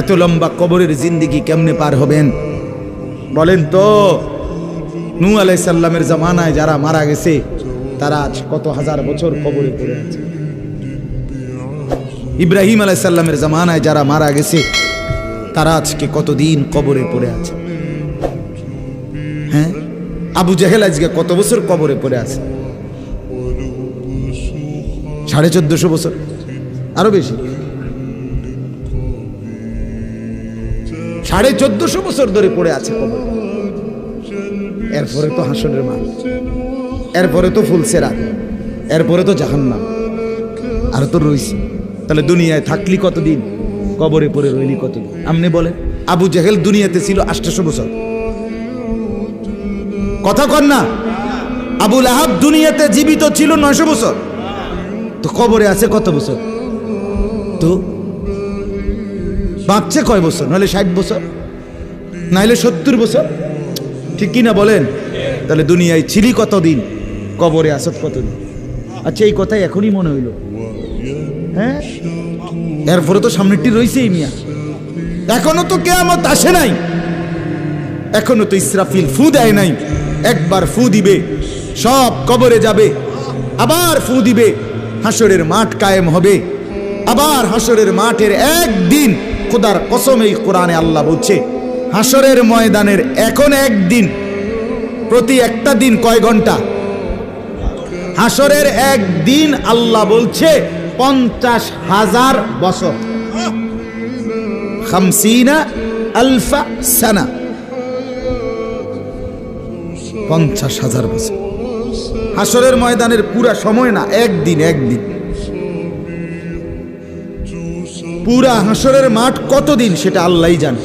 এত লম্বা কবরের জিন্দেগি কেমনে পার হবেন বলেন তো? নূহ আলাইহিস সালামের জামানায় যারা মারা গেছে তারা আজ কত হাজার বছর কবরে পড়ে আছে। ইব্রাহিম আলাইহিস সালামের জামানায় যারা মারা গেছে তারা আজকে কতদিন কবরে পড়ে আছে। হ্যাঁ, আবু জেহেল আজকে কত বছর কবরে পড়ে আছে? 1450 বছর, আরো বেশি, 1450 বছর ধরে পড়ে আছে কবরে। এরপরে তো হাসরের মাঠ, এরপরে তো ফুলসেরাত, এরপরে তো জাহান্নাম, আর তো রইছে। তাহলে দুনিয়ায় থাকলি কতদিন, কবরে পড়ে রইলি কতদিন? আপনি বলেন। আবু জেহেল দুনিয়াতে ছিল 800 বছর, কথা কন না? আবু লাহাব দুনিয়াতে জীবিত ছিল 900 বছর, তো কবরে আছে কত বছর? তো বাঁচছে কয় বছর? নাহলে 60 বছর, নাহলে 70 বছর, ঠিক কিনা বলেন? তাহলে দুনিয়ায় ছিলি কতদিন, কবরে আসত কতদিন? আচ্ছা, এই কথাই এখনই মনে হইল। হ্যাঁ, এরপরে তো সামনেরটি রয়েছেই মিয়া, এখনো তো কিয়ামত আসে নাই, এখনো তো ইসরাফিল ফু দেয় নাই। একবার ফু দিবে, সব কবরে যাবে, আবার ফু দিবে, হাসরের মাঠ কায়েম হবে। আবার হাসরের মাঠের একদিন, খোদার কসম এই কোরআনে আল্লাহ বলছে, হাসরের ময়দানের এখন একদিন, প্রতি একটা দিন কয় ঘন্টা? হাসরের একদিন আল্লাহ বলছে 50,000 বছর, 50,000 সানা, 50,000 বছর। হাসরের ময়দানের পুরা সময় না, একদিন, একদিন। পুরা হাসরের মাঠ কতদিন সেটা আল্লাহই জানে।